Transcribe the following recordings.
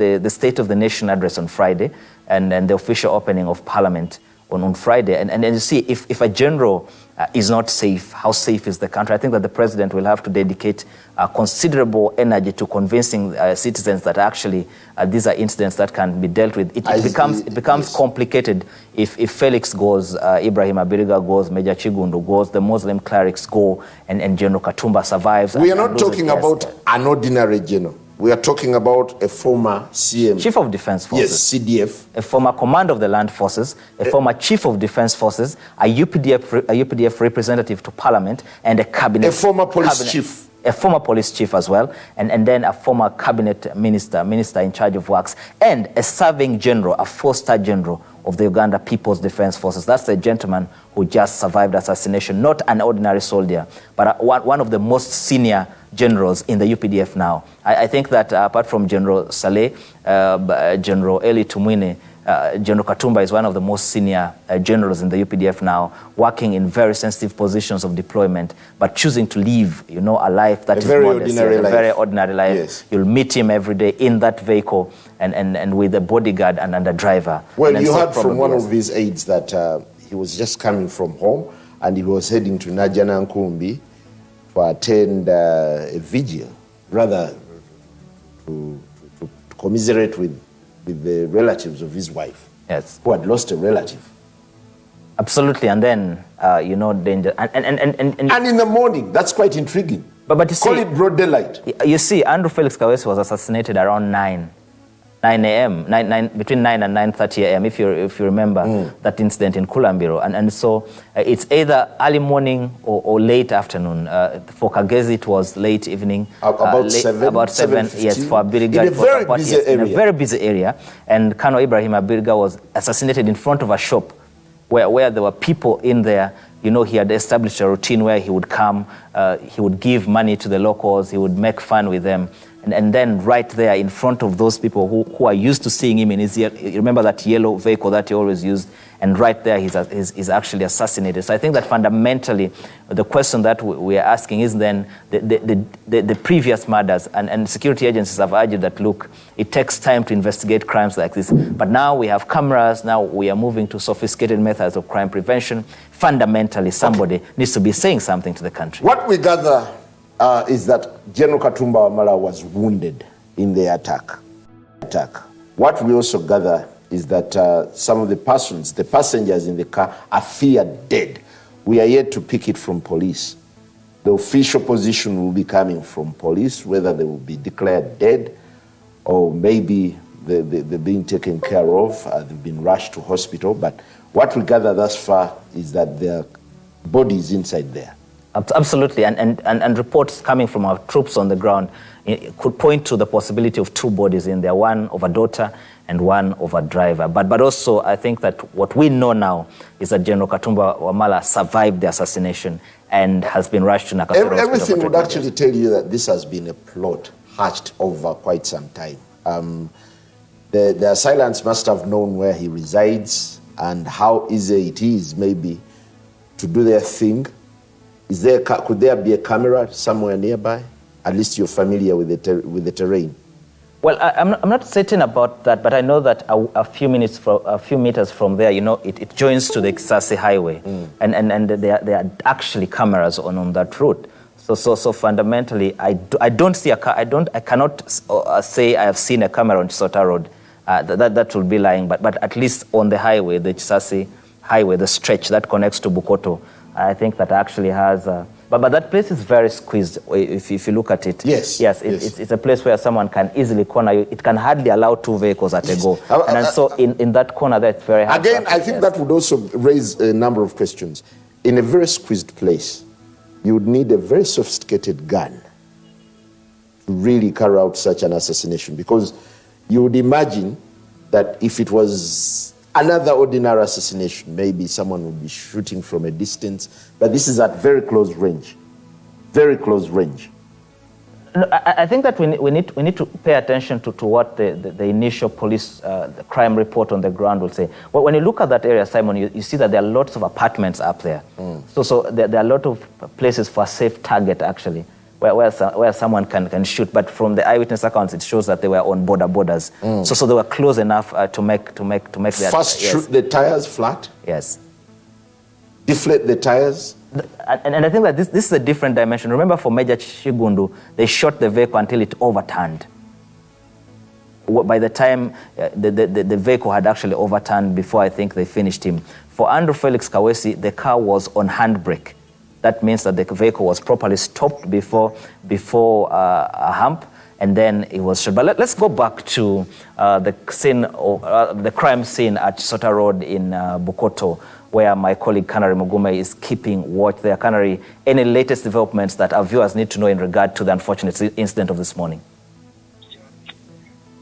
the State of the Nation address on Friday and the official opening of Parliament on Friday. And you see, if a general is not safe, how safe is the country? I think that the president will have to dedicate considerable energy to convincing citizens that actually these are incidents that can be dealt with. It becomes complicated if Felix goes, Ibrahim Abiriga goes, Major Chigundu goes, the Muslim clerics go, and General Katumba survives. We are not talking about an ordinary general. We are talking about a former CM. Chief of Defense Forces. Yes, CDF. A former Commander of the Land Forces, a former Chief of Defense Forces, a UPDF representative to Parliament, and a cabinet. A former police chief. A former police chief as well, and then a former cabinet minister in charge of works, and a serving general, a 4-star general of the Uganda People's Defense Forces. That's the gentleman who just survived assassination, not an ordinary soldier, but one of the most senior generals in the UPDF now. I think that apart from General Saleh, General Eli Tumwine, General Katumba is one of the most senior generals in the UPDF now, working in very sensitive positions of deployment, but choosing to live, a life that is modest, a very ordinary life. Yes. You'll meet him every day in that vehicle and with a bodyguard and a driver. Well, you heard from one of his aides that he was just coming from home and he was heading to Najana Nkumbi to attend a vigil, rather to commiserate with the relatives of his wife, yes, who had lost a relative. Absolutely, and then danger, and in the morning. That's quite intriguing. But you see, call it broad daylight. You see, Andrew Felix Kaweesi was assassinated around 9 a.m. between 9 and 9:30 a.m. If you remember that incident in Kulambiro, and so it's either early morning or late afternoon. For Kagezi, it was late evening. About 7. About 7. Yes, for Abiriga, in a very busy area. And Colonel Ibrahim Abiriga was assassinated in front of a shop where there were people in there. He had established a routine where he would come, he would give money to the locals, he would make fun with them. And then right there in front of those people who are used to seeing him in his, you remember that yellow vehicle that he always used, and right there he's actually assassinated. So I think that fundamentally the question that we are asking is then the previous murders, and security agencies have argued that, look, it takes time to investigate crimes like this, but now we have cameras, now we are moving to sophisticated methods of crime prevention. Fundamentally, somebody needs to be saying something to the country. What we gather is that General Katumba Wamala was wounded in the attack. What we also gather is that some of the passengers in the car are feared dead. We are yet to pick it from police. The official position will be coming from police, whether they will be declared dead or maybe they're being taken care of, they've been rushed to hospital. But what we gather thus far is that there are bodies inside there. Absolutely, and reports coming from our troops on the ground could point to the possibility of 2 bodies in there, one of a daughter and one of a driver. But also, I think that what we know now is that General Katumba Wamala survived the assassination and has been rushed to Nakasero. Everything would actually tell you that this has been a plot hatched over quite some time. The assailants must have known where he resides and how easy it is maybe to do their thing. Could there be a camera somewhere nearby? At least you're familiar with the terrain. Well, I'm not certain about that, but I know that a few meters from there, it joins to the Kisasi Highway, and there are actually cameras on that route. So fundamentally, I don't see I cannot say I have seen a camera on Chisota Road. That will be lying, but at least on the highway, the Kisasi Highway, the stretch that connects to Bukoto, I think that actually has, but that place is very squeezed if you look at it. Yes. It's a place where someone can easily corner you. It can hardly allow 2 vehicles at a go. And so in that corner there, it's very hard. Again, I think that would also raise a number of questions. In a very squeezed place, you would need a very sophisticated gun to really carry out such an assassination, because you would imagine that if it was another ordinary assassination, maybe someone would be shooting from a distance, but this is at very close range. Very close range. No, I think that we need to pay attention to what the initial police the crime report on the ground will say. Well, when you look at that area, Simon, you see that there are lots of apartments up there. So there are a lot of places for a safe target, actually, where someone can shoot. But from the eyewitness accounts, it shows that they were on borders. So they were close enough to make that. First, shoot the tires flat. Yes. Deflate the tires. And I think that this is a different dimension. Remember, for Major Chigundu, they shot the vehicle until it overturned. By the time the vehicle had actually overturned before I think they finished him. For Andrew Felix Kawesi, the car was on handbrake. That means that the vehicle was properly stopped before a hump, and then it was shot. But let's go back to the scene, the crime scene at Sota Road in Bukoto, where my colleague Canary Mugume is keeping watch there. Canary, any latest developments that our viewers need to know in regard to the unfortunate incident of this morning?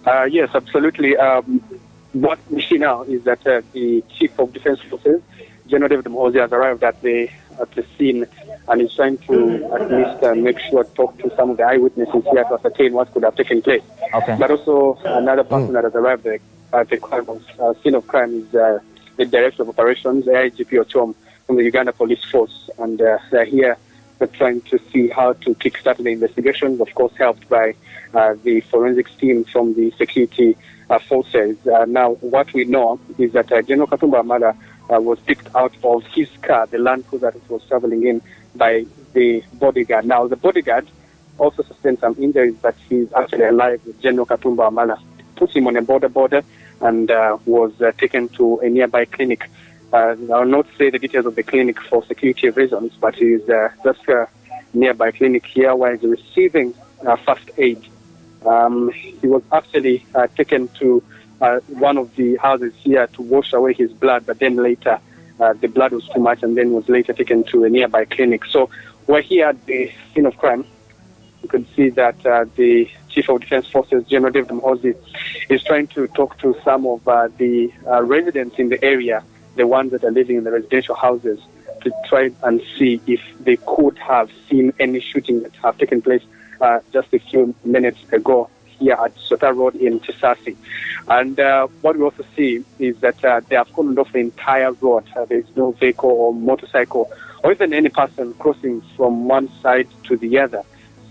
Yes, absolutely. What we see now is that the Chief of Defense Forces, General David Mohozi, has arrived at the scene and is trying to at least make sure to talk to some of the eyewitnesses here to ascertain what could have taken place. Okay. But also another person that has arrived at the scene of crime is the Director of Operations, IGP Ochom from the Uganda Police Force, and they're here. They're trying to see how to kickstart the investigations, of course helped by the forensics team from the security forces. Now, what we know is that General Katumba Wamala was picked out of his car, the Land Cruiser that he was traveling in, by the bodyguard. Now, the bodyguard also sustained some injuries, but he's actually alive with General Katumba Wamala. Put him on a border and was taken to a nearby clinic. I'll not say the details of the clinic for security reasons, but he's just a nearby clinic here where he's receiving first aid. He was actually taken to one of the houses here to wash away his blood, but then later the blood was too much and then was later taken to a nearby clinic. So we're here at the scene of crime. You can see that the Chief of Defense Forces, General David Mohozi, is trying to talk to some of the residents in the area, the ones that are living in the residential houses, to try and see if they could have seen any shooting that have taken place just a few minutes ago here at Sota Road in Tisasi. And what we also see is that they have cordoned off the entire road. There is no vehicle or motorcycle or even any person crossing from one side to the other.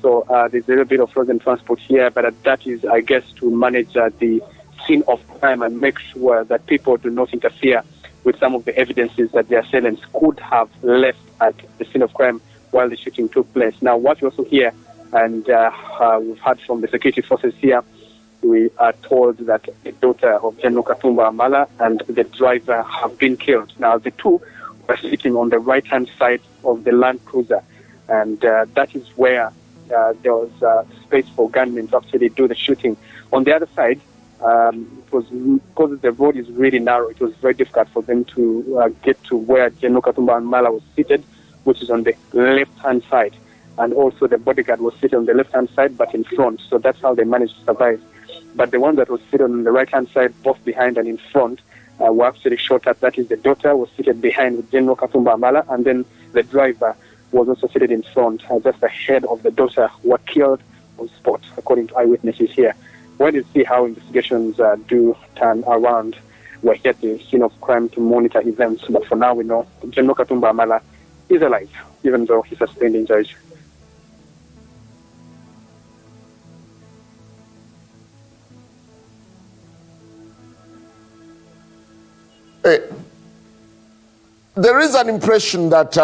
So there's a little bit of frozen transport here, but that is, I guess, to manage the scene of crime and make sure that people do not interfere with some of the evidences that the assailants could have left at the scene of crime while the shooting took place. Now, what we also hear, and we've heard from the security forces here, we are told that the daughter of General Katumba Wamala and the driver have been killed. Now, the two were sitting on the right-hand side of the Land Cruiser, and that is where there was space for gunmen to actually do the shooting. On the other side, it was because the road is really narrow, it was very difficult for them to get to where General Katumba Wamala was seated, which is on the left-hand side. And also the bodyguard was sitting on the left-hand side, but in front. So that's how they managed to survive. But the one that was sitting on the right-hand side, both behind and in front, were actually shot at. That is, the daughter was seated behind with General Katumba Wamala, and then the driver was also seated in front, just ahead of the daughter, were killed on spot, according to eyewitnesses here. When you see how investigations do turn around, we're here at the scene of crime to monitor events. But for now, we know General Katumba Wamala is alive, even though he sustained injuries. There is an impression that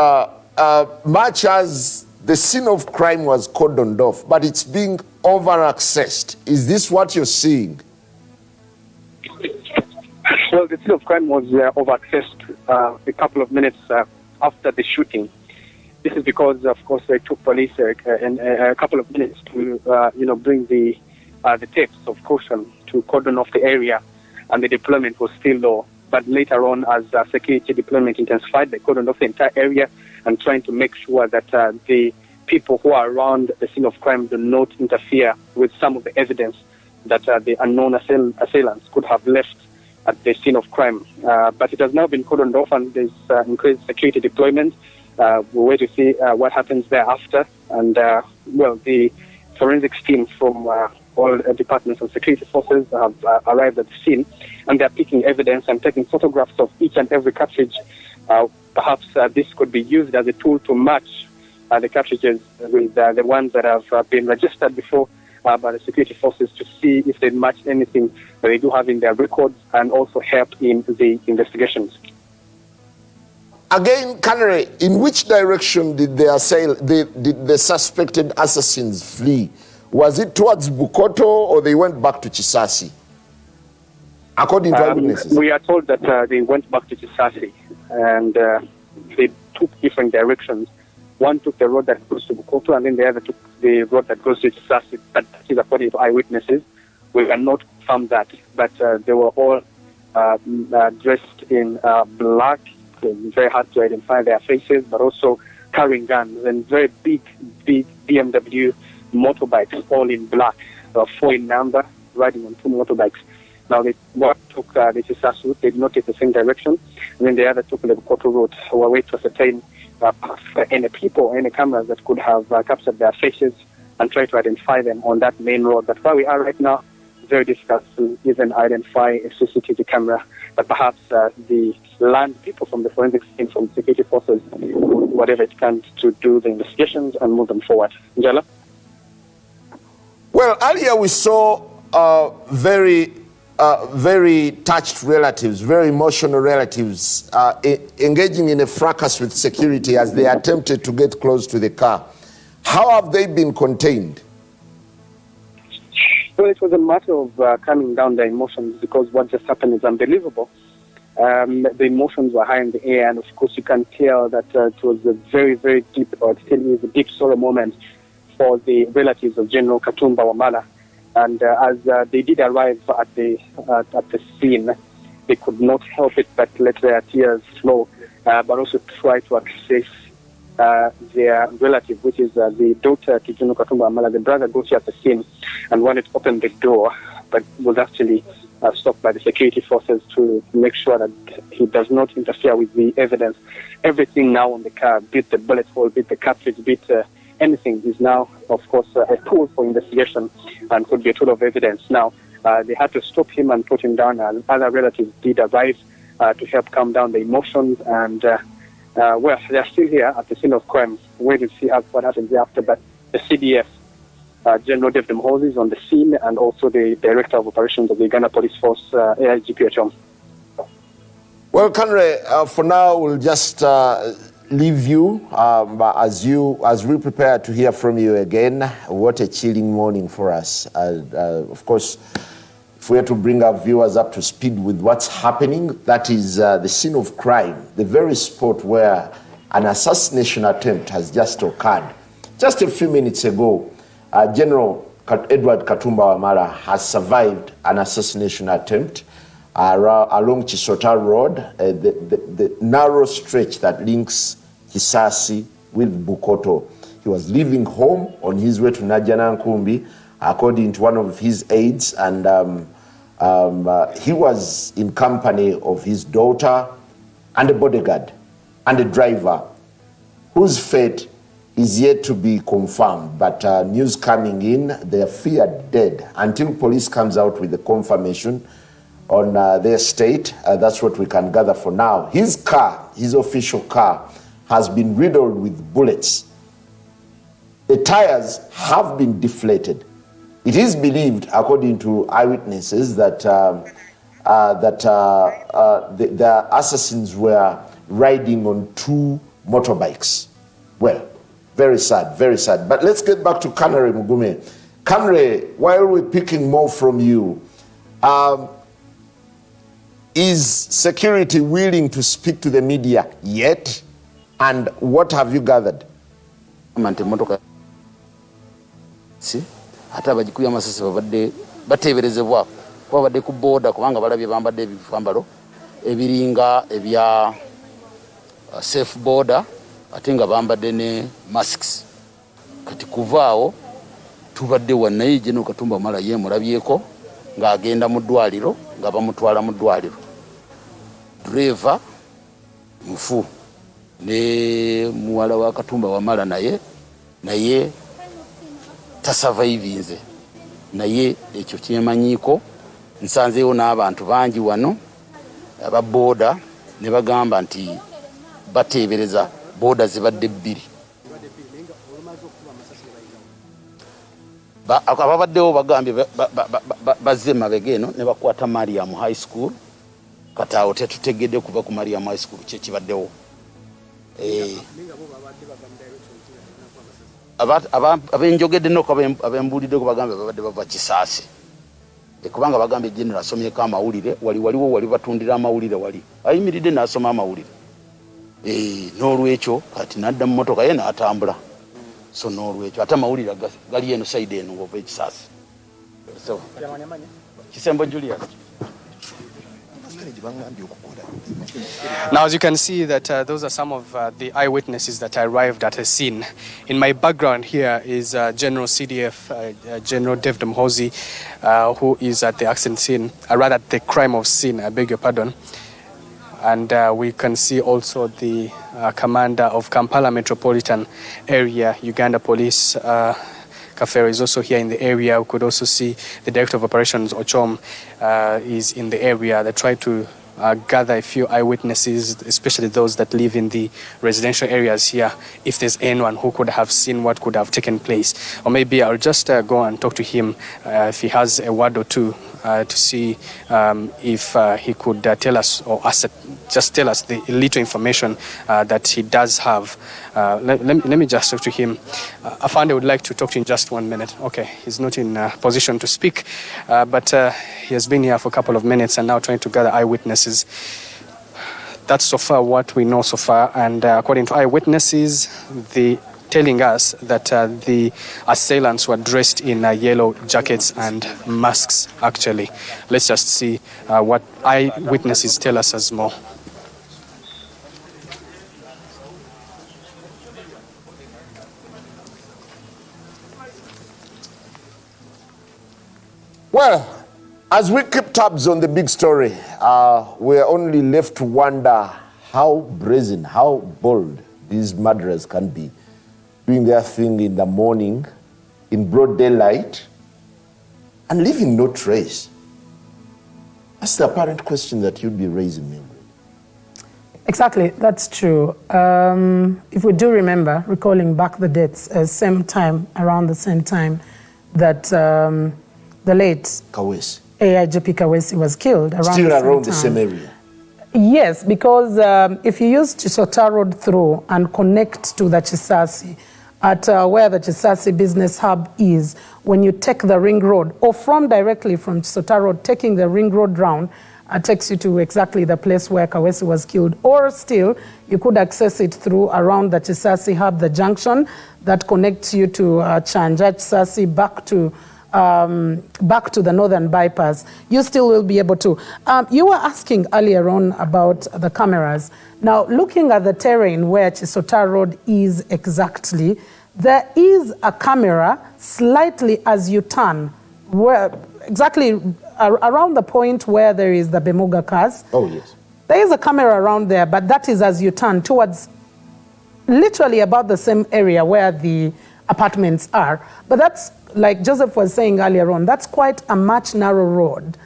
much as the scene of crime was cordoned off, but it's being over-accessed. Is this what you're seeing? Well, the scene of crime was over-accessed a couple of minutes after the shooting. This is because, of course, it took police a couple of minutes to, bring the tapes of caution to cordon off the area, and the deployment was still low. But later on, as security deployment intensified, they cordoned off the entire area and trying to make sure that the people who are around the scene of crime do not interfere with some of the evidence that the unknown assailants could have left at the scene of crime. But it has now been cordoned off, and there's increased security deployment. We'll wait to see what happens thereafter. And, the forensics team from all departments of security forces have arrived at the scene, and they're picking evidence and taking photographs of each and every cartridge. Perhaps this could be used as a tool to match the cartridges with the ones that have been registered before by the security forces to see if they match anything that they do have in their records and also help in the investigations. Again, Canary, in which direction did the suspected assassins flee? Was it towards Bukoto or they went back to Chisasi? According to eyewitnesses. We are told that they went back to Chisasi and they took different directions. One took the road that goes to Bukoto and then the other took the road that goes to Chisasi. That is according to eyewitnesses. We cannot confirm that, but they were all dressed in black. Very hard to identify their faces, but also carrying guns and very big BMW motorbikes, all in black, 4 in number, riding on 2 motorbikes. Now, one took the Chisasi route, they did not take the same direction, and then the other took the Bukoto route. We were waiting to ascertain any people, any cameras that could have captured their faces and try to identify them on that main road. But where we are right now, very difficult to even identify a CCTV camera, but perhaps the land people from the forensic team, from security forces, whatever it can to do the investigations and move them forward. Njala? Well, earlier we saw very touched relatives, very emotional relatives engaging in a fracas with security as they attempted to get close to the car. How have they been contained? Well, it was a matter of calming down their emotions because what just happened is unbelievable. The emotions were high in the air, and of course you can tell that it was a very, very deep, or it still is a deep sorrow moment for the relatives of General Katumba Wamala. And as they did arrive at the scene, they could not help it but let their tears flow, but also try to access their relative, which is the daughter to General Katumba Wamala. The brother goes at the scene and wanted to open the door, but was actually stopped by the security forces to make sure that he does not interfere with the evidence. Everything now on the car, be it the bullet hole, be it the cartridge, be it anything, is now, of course, a tool for investigation and could be a tool of evidence. Now, they had to stop him and put him down, and other relatives did arrive to help calm down the emotions. And, well, they are still here at the scene of crime, waiting to see what happens thereafter. But the CDF, General David Mhozi, is on the scene, and also the Director of Operations of the Uganda Police Force, AIGP Ochom. Well, Kanre, for now, we'll just leave you as we prepare to hear from you again. What a chilling morning for us. Of course, if we are to bring our viewers up to speed with what's happening, that is the scene of crime, the very spot where an assassination attempt has just occurred. Just a few minutes ago, General Edward Katumba Wamala has survived an assassination attempt along Chisota Road, the narrow stretch that links Chisasi with Bukoto. He was leaving home on his way to Najjanankumbi, according to one of his aides, and he was in company of his daughter and a bodyguard and a driver whose fate is yet to be confirmed, but news coming in, they are feared dead until police comes out with the confirmation on their state. That's what we can gather for now. His car, his official car, has been riddled with bullets. The tires have been deflated. It is believed, according to eyewitnesses, that the assassins were riding on 2 motorbikes. Well, very sad, very sad. But let's get back to Kanare Mugume. Kanare, while we're picking more from you, is security willing to speak to the media yet? And what have you gathered? Ate abajikuya amasasi babadde bateeberezebwa kuba badde ku booda kubanga balabye bambadde ebifambalo ebiringa ebya safe border ate nga bambadde ne masks. Kati kuvaawo tubadde wannaye General Katumba Wamala ye mulabyeko ng'agenda mu ddwaliro nga bamutwala mu ddwaliro. Driver mufu ne muwala wa Katumba Wamala naye tasurvivinze naye ekyo kyemanyiiko. Nsanzeewo n'abantu bangi wano aba booda ne bagamba nti bateebereza booda zibadde 2 ababaddewo bagambye bazze mabega eno ne bakwata Mariam High School kati awo tetutegedde kuva ku Mariam High School kyekibaddewo abenjogedde noko abembuuliddeko bagambye babadde bava Kisaasi kubanga bagambye General asomyeko amawulire wali batundira amawulire wali ayimiridde n'asoma amawulire n'olwekyo kati n'adda mu motoka ye n'atambula so n'olwekyo ate amawulire gali eno side eno ng'ova Kisaasi Kisembo Julius. Now, as you can see, that those are some of the eyewitnesses that arrived at a scene. In my background here is General CDF, General Dev Demhozi, who is at the accident scene, rather at the crime of scene, I beg your pardon. And we can see also the commander of Kampala Metropolitan Area, Uganda Police, Kafero is also here in the area. We could also see the Director of Operations, Ochom, is in the area. They try to gather a few eyewitnesses, especially those that live in the residential areas here, if there's anyone who could have seen what could have taken place. Or maybe I'll just go and talk to him if he has a word or two to see if he could tell us or just tell us the little information that he does have. Let me just talk to him. Afande would like to talk to you in just 1 minute. Okay, he's not in position to speak, but he has been here for a couple of minutes and now trying to gather eyewitnesses. That's so far what we know so far, and according to eyewitnesses, telling us that the assailants were dressed in yellow jackets and masks, actually. Let's just see what eyewitnesses tell us as more. Well, as we keep tabs on the big story, we're only left to wonder how brazen, how bold these murderers can be, doing their thing in the morning, in broad daylight, and leaving no trace. That's the apparent question that you'd be raising, Mildred. Exactly, that's true. If we do remember, recalling back the dates, around the same time that the late Kawesi, AIGP Kawesi was killed. Still around the same area? Yes, because if you use Chisota Road through and connect to the Chisasi, at where the Chisasi business hub is, when you take the ring road, or directly from Chisota Road, taking the ring road round, takes you to exactly the place where Kawesi was killed. Or still, you could access it through around the Chisasi hub, the junction that connects you to Chanja, Chisasi, back to the northern bypass. You still will be able to. You were asking earlier on about the cameras. Now, looking at the terrain where Chisota Road is exactly, there is a camera slightly as you turn, where exactly around the point where there is the Bemuga cars. Oh, yes. There is a camera around there, but that is as you turn towards literally about the same area where the apartments are. But that's, like Joseph was saying earlier on, that's quite a much narrow road.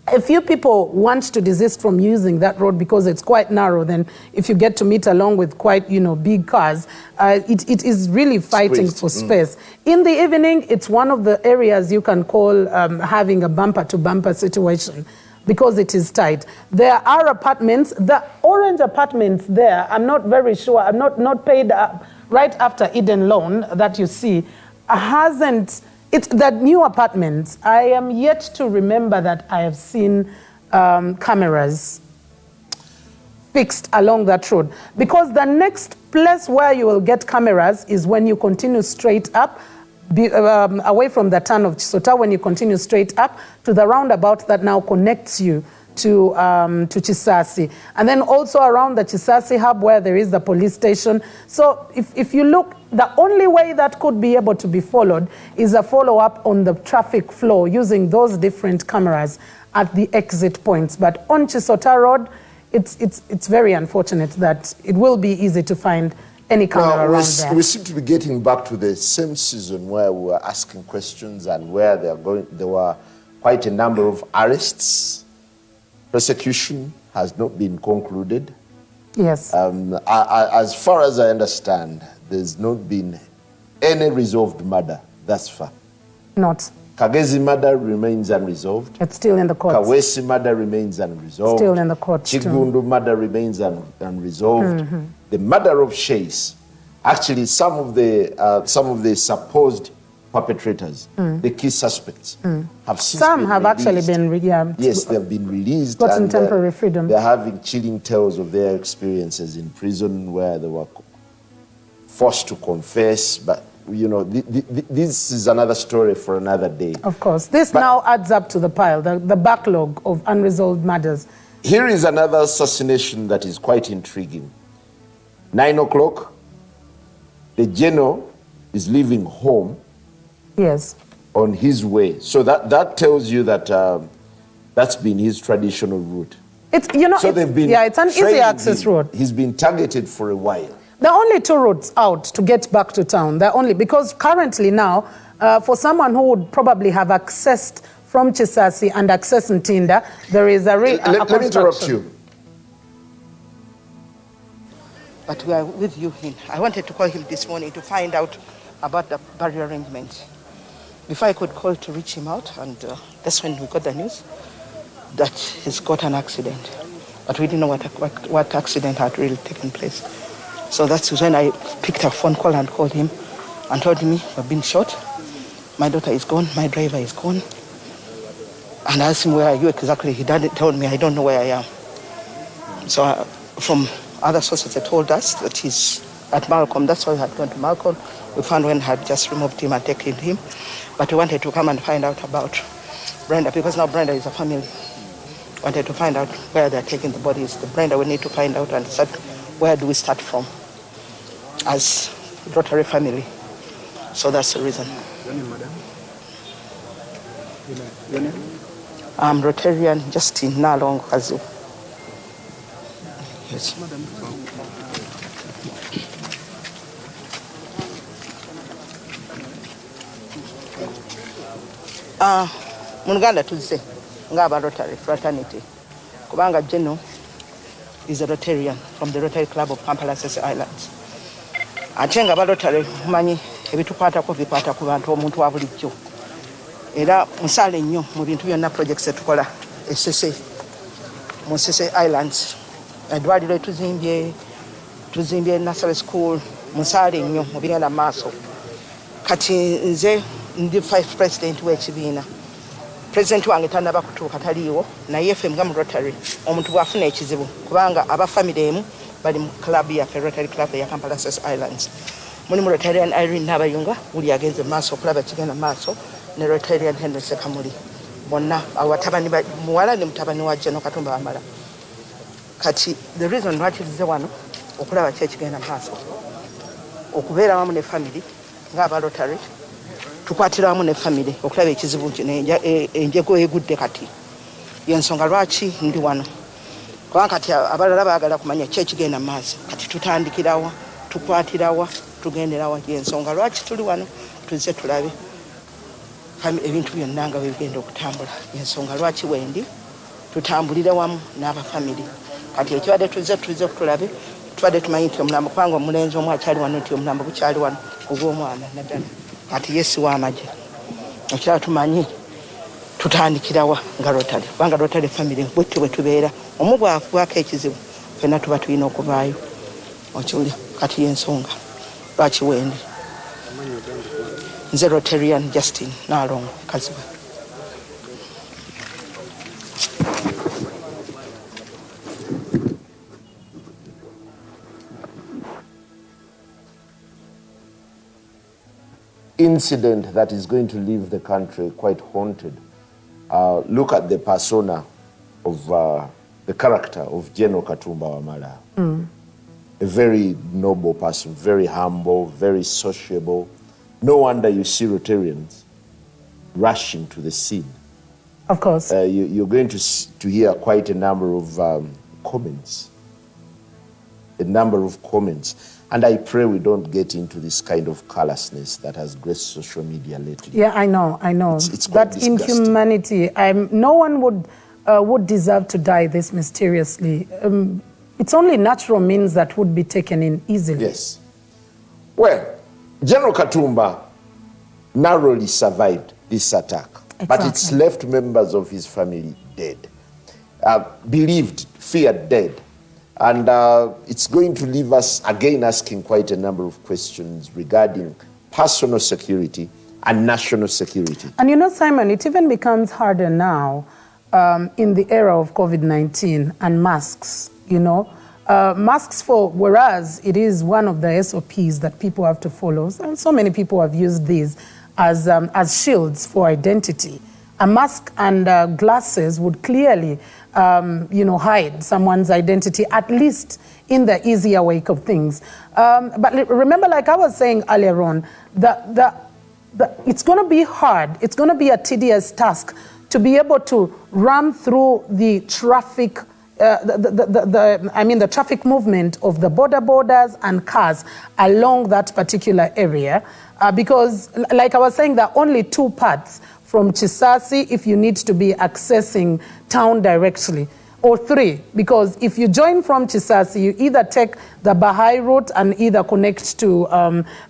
A few people want to desist from using that road because it's quite narrow. Then if you get to meet along with quite, big cars, it is really fighting for space. In the evening, it's one of the areas you can call having a bumper-to-bumper situation because it is tight. There are apartments, the orange apartments there, I'm not very sure, I'm not paid up, right after Eden Loan that you see, it's the new apartments. I am yet to remember that I have seen cameras fixed along that road. Because the next place where you will get cameras is when you continue straight up, away from the town of Chisota, when you continue straight up to the roundabout that now connects you to Chisasi. And then also around the Chisasi hub where there is the police station. So if you look, the only way that could be able to be followed is a follow-up on the traffic flow using those different cameras at the exit points. But on Chisota Road, it's very unfortunate that it will be easy to find any camera around there. We seem to be getting back to the same season where we were asking questions and where there were quite a number of arrests. Prosecution has not been concluded. Yes. As far as I understand, there's not been any resolved murder thus far? Not. Kagezi murder remains unresolved. It's still in the courts. Kawesi murder remains unresolved. Still in the courts. Chigundu murder remains unresolved. The murder of Sheikhs, actually some of the supposed perpetrators, the key suspects, have since Some been have released. actually been Yes, they have been released. Gotten temporary freedom. They're having chilling tales of their experiences in prison where they were forced to confess. But, you know, this is another story for another day. Of course. This now adds up to the pile, the backlog of unresolved matters. Here is another assassination that is quite intriguing. 9 o'clock, the general is leaving home. Yes. On his way. So that tells you that that's been his traditional route. It's, you know, so they've been it's an easy access route. He's been targeted for a while. There are only two routes out to get back to town. There are only, because currently now, for someone who would probably have accessed from Chisasi and access Ntinda, there is a real Let me interrupt you. But we are with you. I wanted to call him this morning to find out about the barrier arrangements. Before I could call to reach him out, and that's when we got the news that he's got an accident. But we didn't know what accident had really taken place. So that's when I picked a phone call and called him and told him we've been shot. My daughter is gone, my driver is gone. And I asked him, where are you exactly? He told me, I don't know where I am. So from other sources, they told us that he's at Malcolm. That's why we had gone to Malcolm. We found when had just removed him and taken him. But we wanted to come and find out about Brenda, because now Brenda is a family. Wanted to find out where they're taking the bodies. The Brenda, we need to find out and start, where do we start from as Rotary family. So that's the reason. I'm Rotarian Justin Nalong Kazu. Yes. Mu Uganda tuzze ng'aba Rotary fraternity kubanga General is a Rotarian from the Rotary Club of Kampala Islands. Ate nga ba Rotary mumanyi ebitukwatako bikwata ku bantu omuntu wa bulijjo. Era musaale nnyo mu bintu byonna projects etukola Sese mu Sese Islands. Edwaliro tuzimbye nursery school musaale nnyo mu bigenda maaso. Kati nze ndi vice president w'ekibiina. President wange tanaba kutuuka taliiwo naye ffe nga mu Rotary omuntu bw'afuna ekizibu kubanga aba family emu bali mu club yaffe Rotary Club ya Kampala Islands. Muli mu Rotarian Irene Nabayunga uli agenze maaso okulaba kigenda maaso ne Rotarian Henry Sekamuli bonna awatabani muwala ne mutabani wa General Katumba Wamala. Kati the reason lwaki tuze wano okulaba ki ekigenda maaso okubeera wamu ne family ng'aba Rotary tukwatira wamu ne family okulaba ekizibu kino enjego egudde kati yensonga lwaki ndi wano kubanga kati abalala baagala kumanya ki ekigenda maaso kati tutandikirawa tukwatirawa tugenderawa yensonga lwaki tuli wano tuzze tulabe ebintu byonna nga bigenda okutambula yensonga lwaki wendi tutambulire wamu n'aba family kati ekibadde tuzze tulabe tubadde tumanyi nti omulambo kubanga omulenzi omu akyali wano nti omulambo gukyali wano ogw'omwana naddala ati yesi w'amagye ekirala tumanyi tutandikirawa nga Rotary kubanga Rotary family bwetyo bwe tubeera omu bw'afuako ekizibu ffenna tuba tulina okuvaayo okiwulya kati y'ensonga lwaki wendi nze Rotarian Justin Nalongo Kaziba. Incident that is going to leave the country quite haunted. Look at the persona of the character of General Katumba Wamala. A very noble person, very humble, very sociable. No wonder you see Rotarians rushing to the scene. Of course. You're going to hear quite a number of comments. And I pray we don't get into this kind of callousness that has graced social media lately. Yeah, I know. It's quite that disgusting. Inhumanity, no one would deserve to die this mysteriously. It's only natural means that would be taken in easily. Yes. Well, General Katumba narrowly survived this attack. Exactly. But it's left members of his family dead, believed, feared dead. And it's going to leave us again asking quite a number of questions regarding personal security and national security. And you know, Simon, it even becomes harder now in the era of COVID-19 and masks, you know. Masks whereas it is one of the SOPs that people have to follow, and so many people have used these as shields for identity. A mask and glasses would clearly, you know, hide someone's identity, at least in the easier wake of things. But remember, like I was saying earlier on, it's going to be hard. It's going to be a tedious task to be able to run through the traffic. The traffic movement of the borders and cars along that particular area, because, like I was saying, there are only two paths from Chisasi if you need to be accessing town directly, or three, because if you join from Chisasi, you either take the Bahai route and either connect to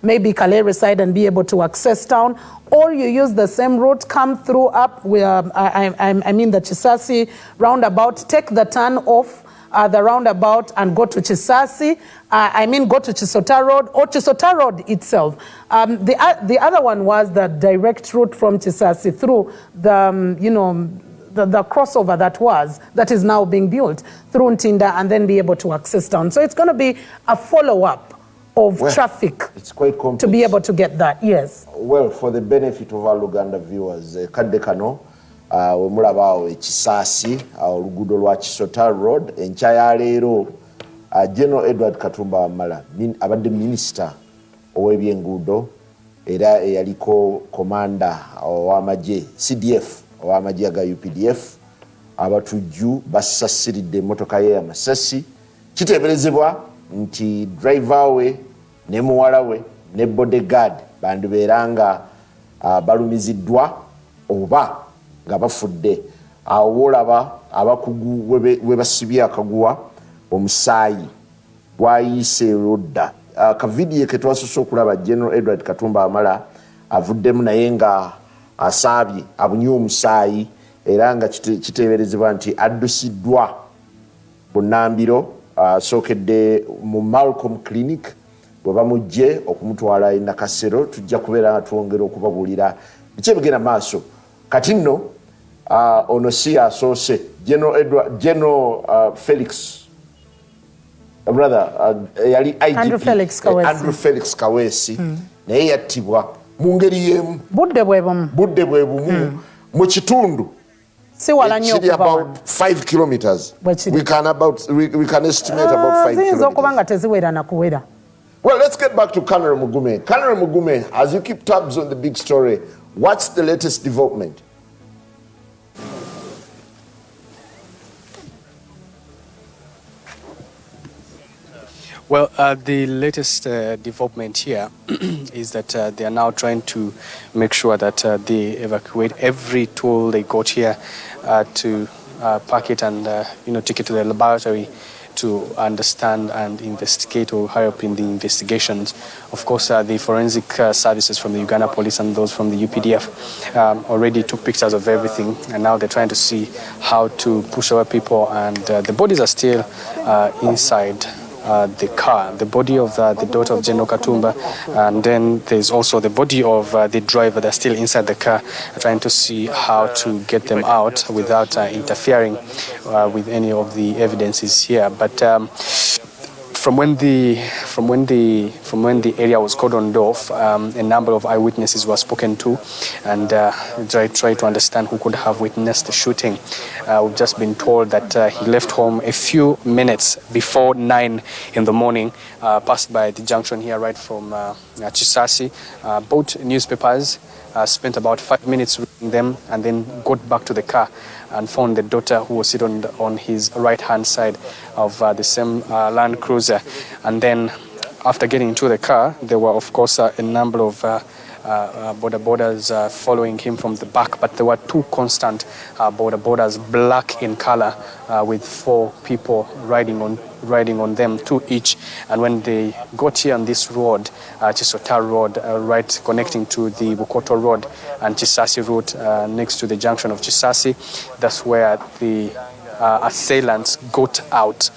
maybe Kalere side and be able to access town, or you use the same route, come through up where the Chisasi roundabout, take the turn off the roundabout and go to Chisasi, go to Chisota Road or Chisota Road itself. The other one was the direct route from Chisasi through the crossover that is now being built through Ntinda and then be able to access town. So it's going to be a follow-up of traffic. It's quite complex. To be able to get that, yes. Well, for the benefit of our Uganda viewers, kadde kano we mulaba Chisasi oluguudo lwa Chisota Road enkya ya leero General Edward Katumba Wamala abadde minister ow'ebyenguudo era eyaliko komanda ow'amagye CDF ow'amagye aga UPDF abatujju basasiridde emmotoka ye amasasi. Kiteeberezebwa nti driver we ne muwala we ne bodyguard bandibeeranga balumiziddwa oba nga bafudde. Awo olaba abakugu we basibye akaguwa omusaayi gwayiise erudda. Akavidiyo ke twasoose okulaba General Edward Katumba Wamala avuddemu naye nga asaabye abunye omusaayi era nga kiteeberezebwa nti addusiddwa Bunnambiro asookedde mu Malcolm Clinic bwe bamugye okumutwala e Nakasero. Tujja kubeera nga twongera okubabuulira biki ebigenda maaso. Kati nno ono si asoose General Felix yali IGP Andrew Felix Kaweesi naye yattibwa mu ngeri y'emu budde bwe bumu mu kitundu kiri about 5 kilometers. We can estimate about 5 kilometers. Well, let's get back to Colonel Mugume. Colonel Mugume, as you keep tabs on the big story, what's the latest development? Well, the latest development here is that they are now trying to make sure that they evacuate every tool they got here to pack it and take it to the laboratory to understand and investigate or hurry up in the investigations. Of course, the forensic services from the Uganda police and those from the UPDF already took pictures of everything, and now they're trying to see how to push away people, and the bodies are still inside the car, the body of the daughter of General Katumba, and then there's also the body of the driver that's still inside the car, trying to see how to get them out without interfering with any of the evidences here. But from when the area was cordoned off, a number of eyewitnesses were spoken to, and try to understand who could have witnessed the shooting. We've just been told that he left home a few minutes before 9 in the morning, passed by the junction here right from Chisasi, bought newspapers, spent about 5 minutes reading them, and then got back to the car and found the daughter who was sitting on his right-hand side of the same Land Cruiser. And then after getting into the car, there were, of course, a number of borders following him from the back, but there were two constant borders, black in color, with 4 people riding on them, 2 each. And when they got here on this road, Chisota Road, right connecting to the Bukoto Road and Chisasi route, next to the junction of Chisasi, that's where the assailants got out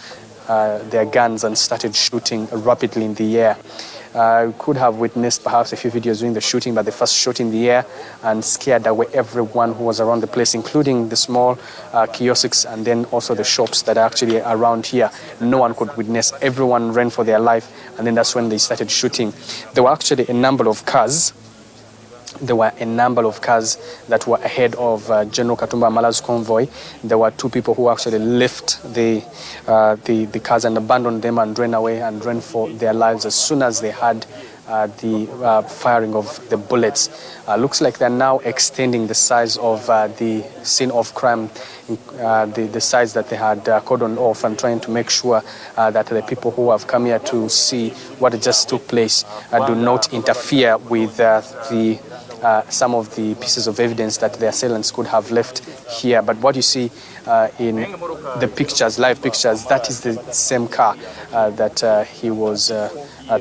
their guns and started shooting rapidly in the air. You could have witnessed perhaps a few videos during the shooting, but they first shot in the air and scared away everyone who was around the place, including the small kiosks and then also the shops that are actually around here. No one could witness. Everyone ran for their life, and then that's when they started shooting. There were actually a number of cars. There were a number of cars that were ahead of General Katumba Wamala's convoy. There were 2 people who actually left the cars and abandoned them and ran away and ran for their lives as soon as they had the firing of the bullets. Looks like they're now extending the size of the scene of crime, the size that they had cordoned off, and trying to make sure that the people who have come here to see what just took place do not interfere with some of the pieces of evidence that the assailants could have left here. But what you see in the pictures, live pictures, that is the same car that he was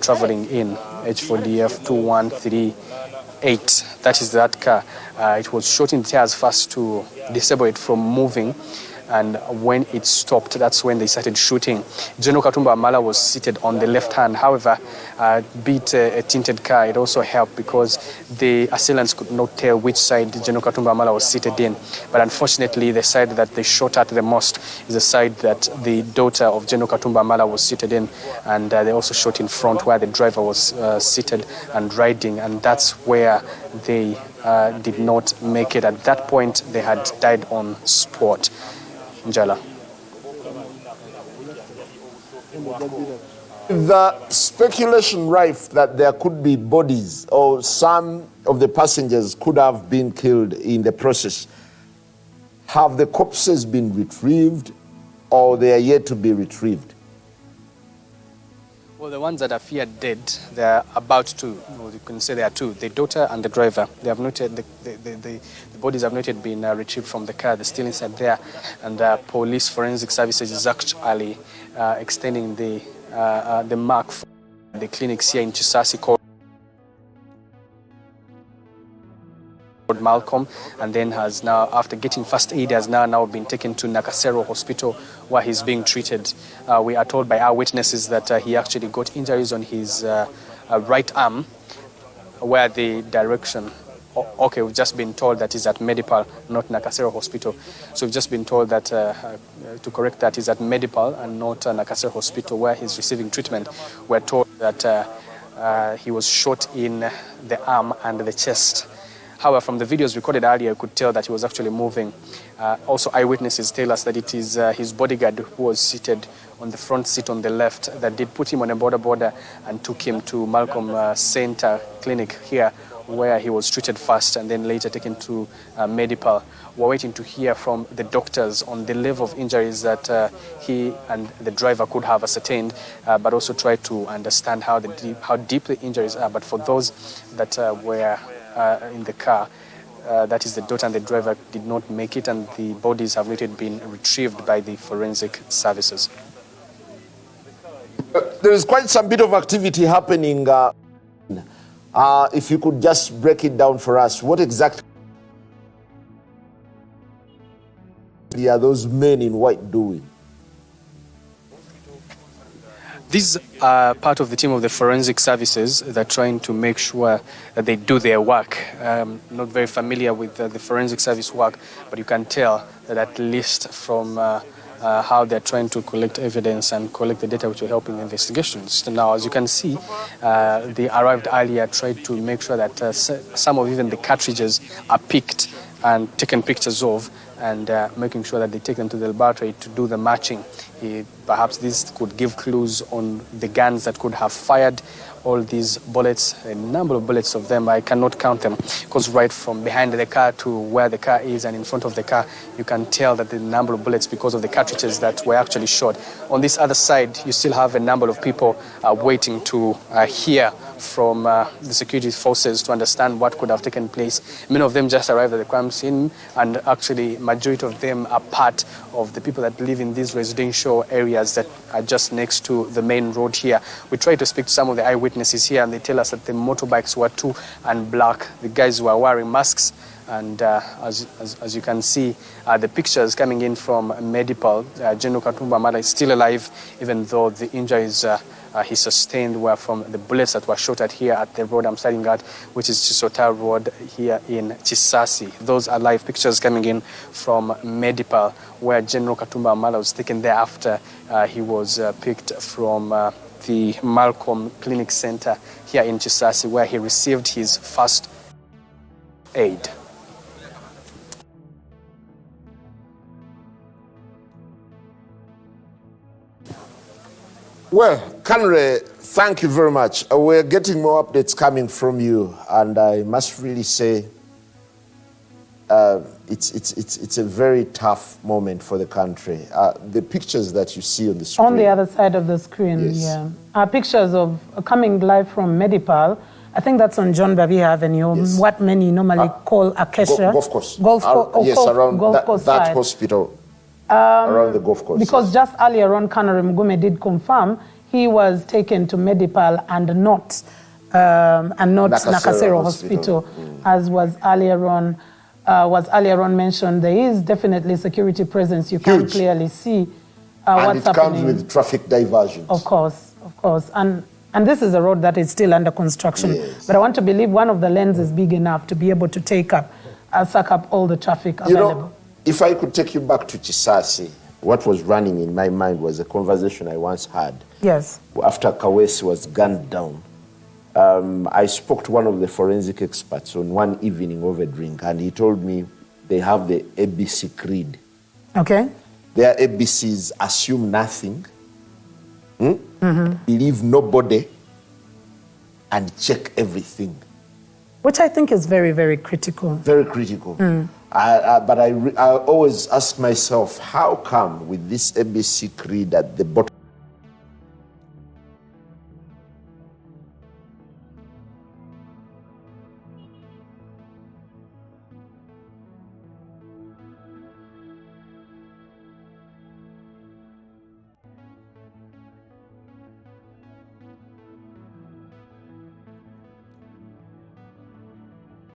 traveling in, H4DF 2138. That is that car. It was shot in tires first to disable it from moving, and when it stopped, that's when they started shooting. General Katumba Wamala was seated on the left hand. However, beat a tinted car, it also helped because the assailants could not tell which side General Katumba Wamala was seated in. But unfortunately, the side that they shot at the most is the side that the daughter of General Katumba Wamala was seated in, and they also shot in front where the driver was seated and riding, and that's where they did not make it. At that point, they had died on spot. Njala. The speculation rife that there could be bodies or some of the passengers could have been killed in the process. Have the corpses been retrieved, or they are yet to be retrieved? Well, the ones that are feared dead, they're about to, or you can say there are 2, the daughter and the driver. They have not yet, the bodies have not yet been retrieved from the car. They're still inside there. And police forensic services is actually extending the mark for the clinics here in Chisasi called Malcolm, and then has now, after getting first aid, has now been taken to Nakasero Hospital where he's being treated. We are told by our witnesses that he actually got injuries on his right arm, where the direction, okay, we've just been told that he's at Medipal, not Nakasero Hospital. So we've just been told that, to correct that, he's at Medipal and not Nakasero Hospital where he's receiving treatment. We're told that he was shot in the arm and the chest. However, from the videos recorded earlier, you could tell that he was actually moving. Also, eyewitnesses tell us that it is his bodyguard who was seated on the front seat on the left that did put him on a border and took him to Malcolm Center Clinic here, where he was treated first and then later taken to Medipal. We're waiting to hear from the doctors on the level of injuries that he and the driver could have ascertained, but also try to understand how deep the injuries are. But for those that were in the car, that is the daughter and the driver, did not make it, and the bodies have not yet been retrieved by the forensic services. There is quite some bit of activity happening. If you could just break it down for us, what exactly are those men in white doing? These are part of the team of the forensic services that are trying to make sure that they do their work. Not very familiar with the forensic service work, but you can tell that at least from how they're trying to collect evidence and collect the data which will help in investigations. So now, as you can see, they arrived earlier, tried to make sure that some of even the cartridges are picked and taken pictures of, and making sure that they take them to the laboratory to do the matching Perhaps this could give clues on the guns that could have fired all these bullets, a number of bullets of them. I cannot count them, because right from behind the car to where the car is and in front of the car, you can tell that the number of bullets because of the cartridges that were actually shot. On this other side, you still have a number of people waiting to hear from the security forces to understand what could have taken place. Many of them just arrived at the crime scene, and actually majority of them are part of the people that live in these residential areas that are just next to the main road here. We tried to speak to some of the eyewitnesses here, and they tell us that the motorbikes were two and black. The guys were wearing masks. And as you can see, the pictures coming in from Medipal, General Katumba Wamala is still alive, even though the injuries he sustained were from the bullets that were shot at here at the road I'm starting at, which is Chisota Road here in Chisasi. Those are live pictures coming in from Medipal, where General Katumba Wamala was taken there after he was picked from the Malcolm Clinic Center here in Chisasi, where he received his first aid. Well, Kanre, thank you very much. We're getting more updates coming from you, and I must really say it's a very tough moment for the country. The pictures that you see on the screen. On the other side of the screen, yes. Yeah. Are pictures of coming live from Medipal. I think that's on John Babi Avenue, yes. What many normally call Acacia. Golf course. Yes, around golf course that side. hospital. Around the golf course. Because just earlier on, Kanare Mugume did confirm he was taken to Medipal and not Nakasero Hospital, as was earlier on mentioned. There is definitely security presence. You can clearly see what's happening. And it comes with traffic diversions. Of course. And this is a road that is still under construction. Yes. But I want to believe one of the lanes is big enough to be able to suck up all the traffic available. If I could take you back to Chisasi, what was running in my mind was a conversation I once had. Yes. After Kawesi was gunned down, I spoke to one of the forensic experts on one evening over a drink, and he told me they have the ABC creed. Okay. Their ABCs assume nothing, believe nobody, and check everything. Which I think is very, very critical. Very critical. But I always ask myself, how come with this ABC creed at the bottom